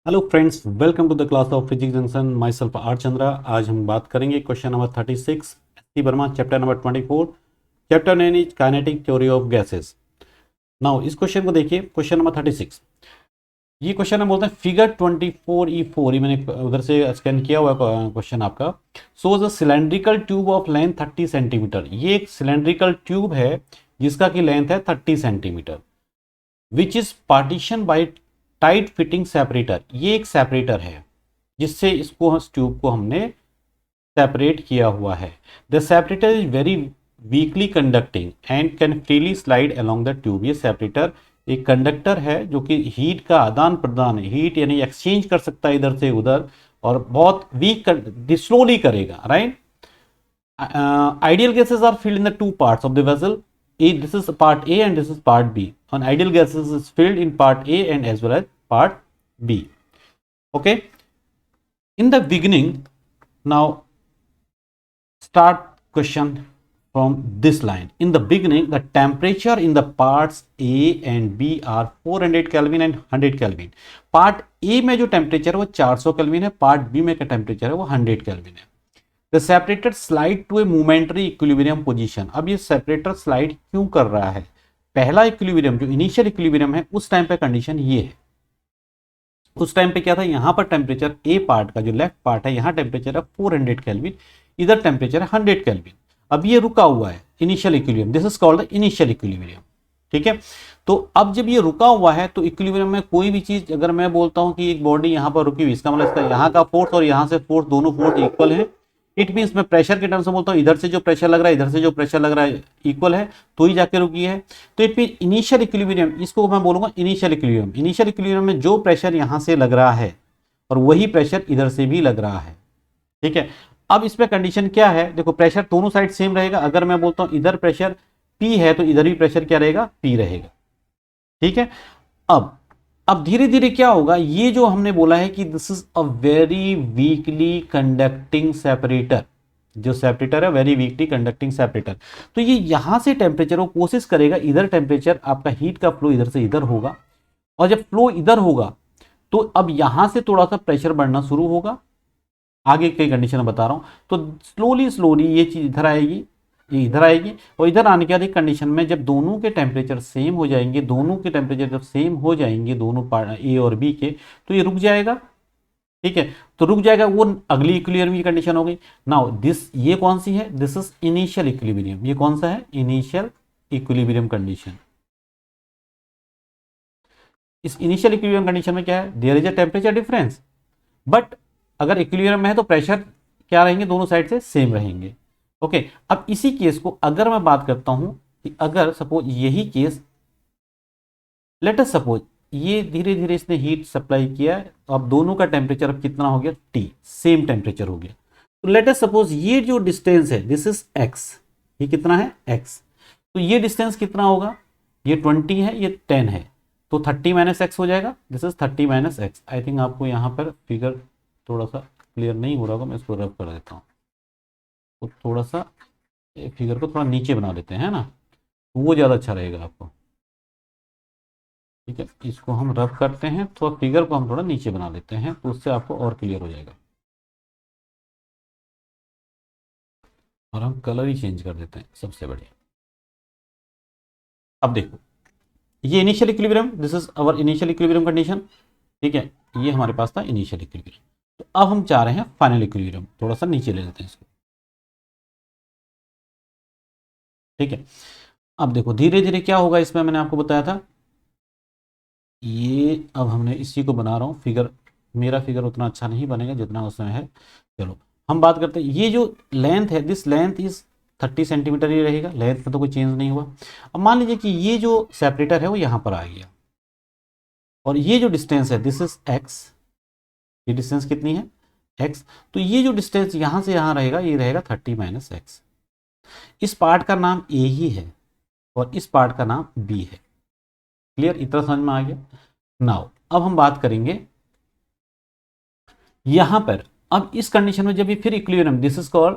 Hello friends, welcome to the class of physics junction. Myself R Chandra. आज हम बात करेंगे question number 36 S Verma, chapter number 24। Chapter name is kinetic theory of gases. Now इस question को देखिए, question number 36। ये question हम बोलते हैं फिगर 24E4। ये मैंने उधर से स्कैन किया हुआ क्वेश्चन आपका। So the cylindrical tube of length 30 centimetre. ये एक सिलेंड्रिकल ट्यूब है जिसका की लेंथ है 30 centimetre, which is partition by tight fitting separator. ये एक सेपरेटर है जिससे इसको इस ट्यूब को हमने सेपरेट किया हुआ है। The separator is very weekly conducting and can freely slide along the tube. ये सेपरेटर एक कंडक्टर है जो कि हीट का आदान प्रदान, हीट यानी एक्सचेंज कर सकता है इधर से उधर, और बहुत वीक स्लोली करेगा, right. Ideal gases are filled in the two parts of the vessel. This is part A and this is part B. On ideal gases is filled in part A and as well as part B. Okay. In the beginning, now start question from this line. In the beginning, the temperature in the parts A and B are 400 Kelvin and 100 Kelvin. Part A में जो temperature है वो 400 kelvin है, part B में का temperature है वो 100 kelvin है। The separator slide to a momentary equilibrium position. अब ये सेपरेटर स्लाइड क्यों कर रहा है? पहला इक्विलिब्रियम जो इनिशियल इक्विलिब्रियम है उस टाइम पे कंडीशन ये है। उस टाइम पे क्या था, यहां पर टेम्परेचर ए पार्ट का जो लेफ्ट पार्ट है, यहां टेम्परेचर है 400 केल्विन, इधर टेम्परेचर है 100 केल्विन। अब ये रुका हुआ है initial equilibrium, this is called the initial equilibrium. ठीक है, तो अब जब ये रुका हुआ है तो इक्विलिब्रियम में कोई भी चीज, अगर मैं बोलता हूं कि एक बॉडी यहां पर रुकी हुई, इसका मतलब इसका यहां का फोर्स और यहां से फोर्स, दोनों फोर्स इक्वल है। इट मीन्स मैं प्रेशर के टर्म्स में बोलता हूँ, इधर से जो प्रेशर लग रहा है इधर से जो प्रेशर लग रहा है इक्वल है, तो ही जाके रुकी है। तो इट मीन इनिशियल इक्विलिब्रियम, इसको मैं बोलूंगा इनिशियल इक्विलिब्रियम। इनिशियल इक्विलिब्रियम में जो प्रेशर यहां से लग रहा है और वही प्रेशर इधर से भी लग रहा है। ठीक है, अब इसमें कंडीशन क्या है, देखो प्रेशर दोनों साइड सेम रहेगा। अगर मैं बोलता हूं इधर प्रेशर P है तो इधर भी प्रेशर क्या रहेगा, P रहेगा। ठीक है, अब धीरे धीरे क्या होगा, ये जो हमने बोला है कि this is a very weekly conducting separator, जो सेपरेटर है वेरी वीकली कंडक्टिंग सेपरेटर। तो ये यहां से टेम्परेचर को कोशिश करेगा, इधर टेम्परेचर आपका हीट का फ्लो इधर से इधर होगा, और जब फ्लो इधर होगा तो अब यहां से थोड़ा सा प्रेशर बढ़ना शुरू होगा। आगे कई कंडीशन बता रहा हूं, तो स्लोली स्लोली ये चीज इधर आएगी, ये इधर आएगी, और इधर आने के बाद एक कंडीशन में जब दोनों के टेम्परेचर सेम हो जाएंगे, दोनों के टेम्परेचर जब सेम हो जाएंगे दोनों पार्ट ए और बी के, तो ये रुक जाएगा। ठीक है, तो रुक जाएगा, वो अगली इक्विलिब्रियम की कंडीशन हो गई। नाउ दिस, ये कौन सी है, दिस इज इनिशियल इक्विलिब्रियम। ये कौन सा है, इनिशियल इक्विलिब्रियम कंडीशन। इस इनिशियल इक्विलिब्रियम कंडीशन में क्या है, there is a temperature difference, but अगर इक्विलिब्रियम में है तो प्रेशर क्या रहेंगे, दोनों साइड से सेम रहेंगे। ओके, अब इसी केस को अगर मैं बात करता हूं कि अगर सपोज यही केस, लेट अस सपोज ये धीरे धीरे इसने हीट सप्लाई किया, अब दोनों का टेम्परेचर अब कितना हो गया, T, सेम टेम्परेचर हो गया। तो लेट अस सपोज ये जो डिस्टेंस है दिस इज x, ये कितना है x, तो ये डिस्टेंस कितना होगा, ये 20 है, ये 10 है, तो 30 माइनस एक्स हो जाएगा, this is 30 minus x. I think आपको यहाँ पर फिगर थोड़ा सा क्लियर नहीं हो रहा होगा, मैं इसको रब कर देता हूँ, तो थोड़ा सा फिगर को थोड़ा नीचे बना देते हैं ना, तो वो ज़्यादा अच्छा रहेगा आपको। ठीक है, इसको हम रब करते हैं, तो फिगर को हम थोड़ा नीचे बना लेते हैं, तो उससे आपको और क्लियर हो जाएगा। और हम कलर ही चेंज कर देते हैं, सबसे बढ़िया। अब देखो, ये initial equilibrium, this is our initial equilibrium condition. ठीक है, ये हमारे पास था इनिशियल इक्विलिब्रियम। तो अब हम चाह रहे हैं फाइनल इक्विलिब्रियम, थोड़ा सा नीचे ले लेते हैं इसको। ठीक है, अब देखो धीरे धीरे क्या होगा, इसमें मैंने आपको बताया था, ये अब हमने इसी को बना रहा हूँ फिगर, मेरा फिगर उतना अच्छा नहीं बनेगा जितना उसमें है। चलो हम बात करते हैं, ये जो लेंथ है दिस लेंथ इज 30 सेंटीमीटर ही रहेगा, लेंथ में तो कोई चेंज नहीं हुआ। अब मान लीजिए कि ये जो सेपरेटर है वो यहाँ पर आ गया, और ये जो डिस्टेंस है दिस इज x, ये डिस्टेंस कितनी है x, तो ये जो डिस्टेंस यहाँ से यहाँ रहेगा ये रहेगा 30 माइनस एक्स। इस पार्ट का नाम a ही है और इस पार्ट का नाम b है। क्लियर, इतना समझ में आ गया। नाउ अब हम बात करेंगे यहां पर, अब इस कंडीशन में जब ये फिर equilibrium, this is called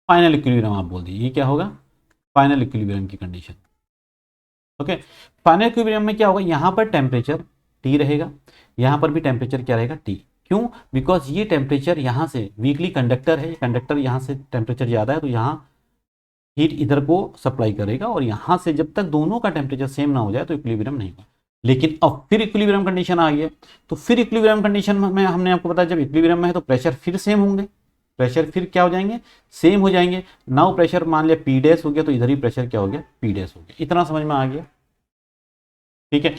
final equilibrium, आप बोल दीजिए ये क्या होगा, फाइनल इक्विलिब्रियम की कंडीशन। ओके, फाइनल इक्विलिब्रियम में क्या होगा, यहां पर टेम्परेचर T रहेगा, यहाँ पर भी टेम्परेचर क्या रहेगा T। क्यों? बिकॉज ये टेम्परेचर यहाँ से वीकली कंडक्टर है, कंडक्टर यहाँ से टेम्परेचर ज़्यादा है तो यहाँ हीट इधर को सप्लाई करेगा, और यहाँ से जब तक दोनों का टेम्परेचर सेम ना हो जाए तो इक्विलिब्रियम नहीं होगा। लेकिन अब फिर इक्विलिब्रियम कंडीशन आ गई है, तो फिर इक्विलिब्रियम कंडीशन में हमने आपको बताया जब इक्विलिब्रियम में है तो प्रेशर फिर सेम होंगे, प्रेशर फिर क्या हो जाएंगे, सेम हो जाएंगे। नाउ प्रेशर मान लिया P डैश हो गया, तो इधर ही प्रेशर क्या हो गया, P डैश हो गया। इतना समझ में आ गया? ठीक है।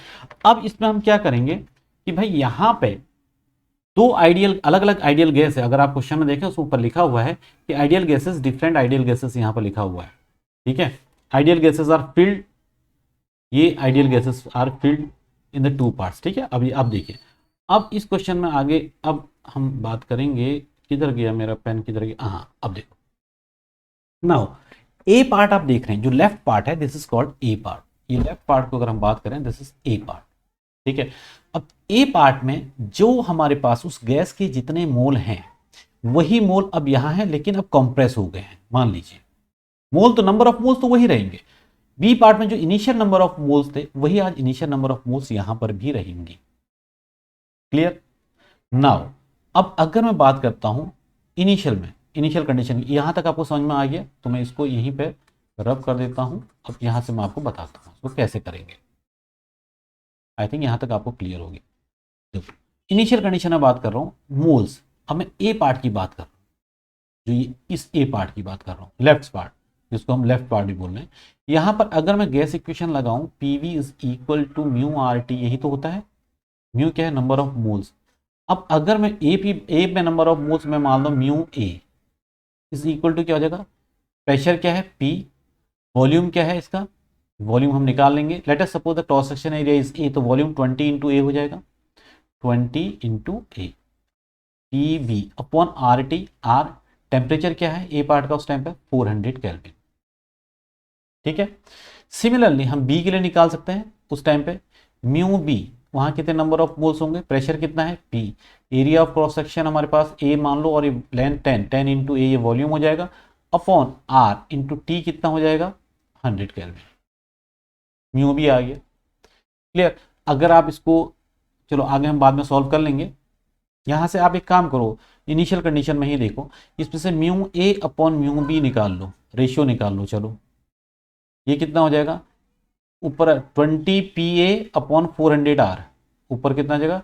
अब इसमें हम क्या करेंगे कि भाई यहाँ पे दो आइडियल, अलग अलग आइडियल गैस है। अगर आप क्वेश्चन में देखें उसके ऊपर लिखा हुआ है कि ideal gases, different ideal gases यहाँ पर लिखा हुआ है। ठीक है, आइडियल गैसेस आर फिल्ड, ये ideal gases are filled in the two parts. ठीक है, अभी आप देखिए, अब इस क्वेश्चन में आगे अब हम बात करेंगे, किधर गया मेरा पेन, किधर गया, हाँ अब देखो। नाउ ए पार्ट आप देख रहे हैं, जो लेफ्ट पार्ट है this is called a part. ये लेफ्ट पार्ट को अगर हम बात करें दिस इज ए पार्ट। ठीक है, अब ए पार्ट में जो हमारे पास उस गैस के जितने मोल हैं वही मोल अब यहां है, लेकिन अब कंप्रेस हो गए हैं। मान लीजिए मोल तो, नंबर ऑफ मोल्स तो वही रहेंगे। बी पार्ट में जो इनिशियल नंबर ऑफ मोल्स थे वही आज इनिशियल नंबर ऑफ मोल्स यहां पर भी रहेंगी। क्लियर? नाउ अब अगर मैं बात करता हूं इनिशियल में, इनिशियल कंडीशन, यहां तक आपको समझ में आ गया, तो मैं इसको यहीं पे रब कर देता हूं। अब यहां से मैं आपको बताता हूं इसको कैसे करेंगे। आई थिंक यहां तक आपको क्लियर होगी। देखो इनिशियल कंडीशन में बात कर रहा हूं मोल्स, अब मैं ए पार्ट की बात कर रहा हूं, जो ये इस ए पार्ट की बात कर रहा हूं, लेफ्ट पार्ट, जिसको हम लेफ्ट पार्ट भी बोल रहे हैं। यहां पर अगर मैं गैस इक्वेशन लगाऊं PV is equal to mu RT, यही तो होता है। म्यू क्या है, नंबर ऑफ मोल्स। अब अगर मैं ए में नंबर ऑफ मोल्स में मान लो mu A is equal to क्या हो जाएगा, प्रेशर क्या है P, वॉल्यूम क्या है इसका, वॉल्यूम हम निकाल लेंगे। Let us suppose the cross section area is A, तो वॉल्यूम 20 इंटू A हो जाएगा, 20 into A, PV upon RT। R temperature क्या है ए पार्ट का उस टाइम पे, 400 केल्विन। ठीक है, सिमिलरली हम बी के लिए निकाल सकते हैं उस टाइम पे, म्यू बी, वहां कितने नंबर ऑफ मोल्स होंगे, प्रेशर कितना है P, area of cross section हमारे पास A मान लो, और ये लेंथ 10 इंटू A ये वॉल्यूम हो जाएगा, अपॉन R इंटू T कितना हो जाएगा, 100 केल्विन। म्यू बी आ गया। क्लियर? अगर आप इसको, चलो आगे हम बाद में सॉल्व कर लेंगे। यहां से आप एक काम करो, इनिशियल कंडीशन में ही देखो, इसमें से mu A upon mu B निकाल लो, रेशियो निकाल लो। चलो ये कितना हो जाएगा, ऊपर 20 PA अपॉन 400 R, ऊपर कितना आ जाएगा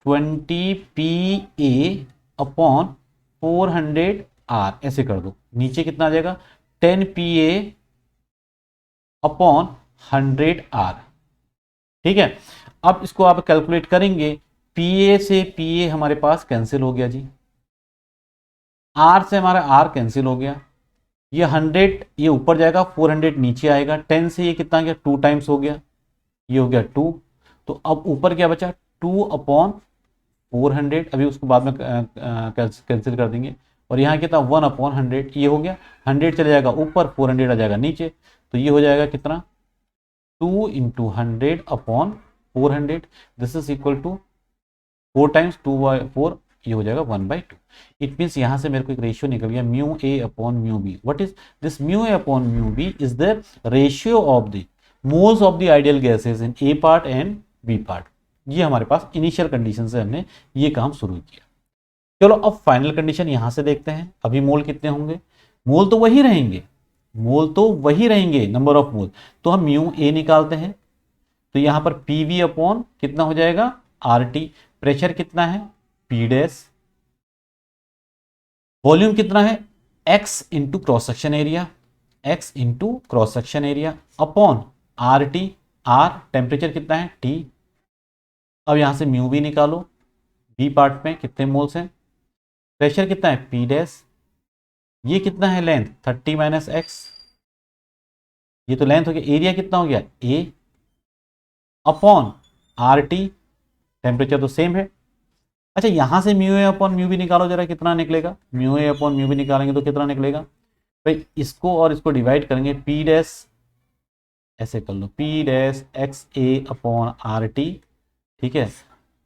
20 PA अपॉन 400 R, ऐसे कर दो। नीचे कितना आ जाएगा 10 PA अपॉन 100 R। ठीक है, अब इसको आप कैलकुलेट करेंगे, PA से PA हमारे पास कैंसिल हो गया जी, R से हमारा R कैंसिल हो गया, ये 100 ये ऊपर जाएगा, 400 नीचे आएगा, 10 से ये कितना गया 2 टाइम्स हो गया, ये हो गया 2। तो अब ऊपर क्या बचा 2 अपॉन 400, अभी उसको बाद में कैंसिल कर देंगे, और यहाँ कितना 1 अपॉन 100, ये हो गया, 100 चले जाएगा ऊपर, 400 आ जाएगा नीचे, तो ये हो जाएगा कितना 2 into 100 upon 400, this is equal to 4 times 2 by 4, ये हो जाएगा 1/2। इट मीन्स यहां से मेरे को एक रेशियो निकल गया, mu A upon mu B. What is this, mu A upon mu B is the ratio of the moles of the ideal gases in A part and B part. ये हमारे पास initial condition से हमने ये काम शुरू किया। चलो अब फाइनल कंडीशन यहां से देखते हैं, अभी मोल कितने होंगे, मोल तो वही रहेंगे, मोल तो वही रहेंगे, नंबर ऑफ मोल। तो हम म्यू A निकालते हैं, तो यहां पर PV अपॉन कितना हो जाएगा RT, प्रेशर कितना है P डैश, वॉल्यूम कितना है X into cross section area, X into cross section area upon RT, R temperature कितना है T। अब यहां से म्यू बी निकालो, बी पार्ट में कितने मोल्स हैं, प्रेशर कितना है P डैश, ये कितना है लेंथ 30 माइनस एक्स, ये तो लेंथ हो गया, एरिया कितना हो गया A अपॉन RT, टेम्परेचर तो सेम है। अच्छा यहां से mu A upon mu B निकालो जरा, कितना निकलेगा, mu A upon mu B निकालेंगे तो कितना निकलेगा भाई, इसको और इसको डिवाइड करेंगे, P डैश ऐसे कर लो, P dash XA upon RT। ठीक है,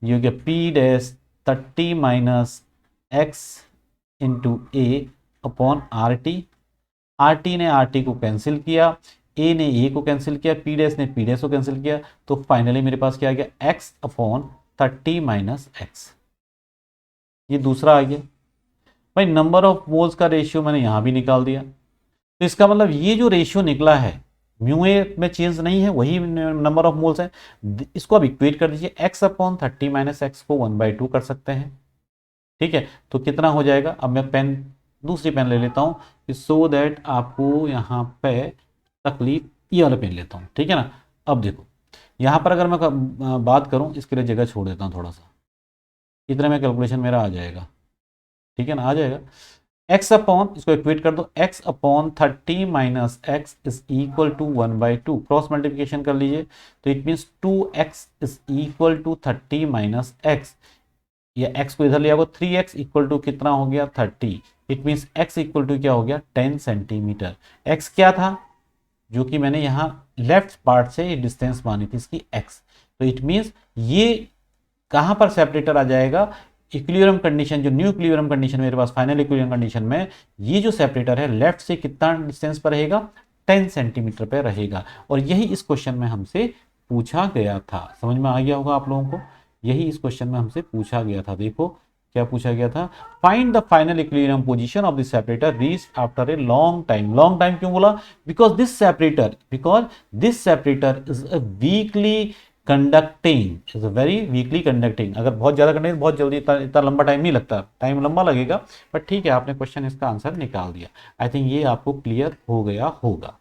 ये हो गया P dash 30 minus x into A upon RT। RT ने RT को कैंसिल किया, ए ने ए को कैंसिल किया, पी डैश ने पी डैश को कैंसिल किया, तो फाइनली मेरे पास क्या आ गया, x अपॉन 30 माइनस एक्स। ये दूसरा आ गया भाई। नंबर ऑफ मोल्स का रेशियो मैंने यहां भी निकाल दिया, तो इसका मतलब ये जो रेशियो निकला है म्यू ए में चेंज नहीं है, वही नंबर ऑफ मोल्स है। इसको अब इक्वेट कर दीजिए, x अपॉन 30 माइनस एक्स को 1/2 कर सकते हैं, ठीक है। तो कितना हो जाएगा, अब मैं पेन दूसरी पेन ले लेता हूं सो दैट आपको यहाँ पे तकलीफ, ये वाला पेन लेता हूँ, ठीक है ना। अब देखो यहाँ पर अगर मैं बात करूँ, इसके लिए जगह छोड़ देता हूँ थोड़ा सा, इतना में कैलकुलेशन मेरा आ जाएगा, ठीक है ना, आ जाएगा। x अपॉन, इसको इक्वेट कर दो, x upon 30 minus x is equal to 1/2, cross multiplication कर लीजिए, तो it means 2x is equal to 30 minus x, या x को इधर ले आओ, 3x इक्वल टू कितना हो गया 30, it means x equal to क्या हो गया 10 सेंटीमीटर। x क्या था, जो कि मैंने यहाँ लेफ्ट पार्ट से डिस्टेंस मानी थी इसकी x, तो इट मीन्स ये कहां पर सेपरेटर आ जाएगा, इक्विलिब्रियम कंडीशन, जो न्यू इक्विलिब्रियम कंडीशन मेरे पास, फाइनल इक्विलिब्रियम कंडीशन में ये जो सेपरेटर है लेफ्ट से कितना डिस्टेंस पर रहेगा, 10 सेंटीमीटर पर रहेगा। और यही इस क्वेश्चन में हमसे पूछा गया था, समझ में आ गया होगा आप लोगों को, यही इस क्वेश्चन में हमसे पूछा गया था। देखो क्या पूछा गया था, find the final equilibrium position of this separator reached after a long time. Long time क्यों बोला, because this separator is a weekly conducting, is a very weekly conducting. अगर बहुत ज्यादा कंडक्टिंग, बहुत जल्दी, इतना लंबा टाइम नहीं लगता, टाइम लंबा लगेगा, बट ठीक है, आपने क्वेश्चन इसका आंसर निकाल दिया। आई थिंक ये आपको क्लियर हो गया होगा।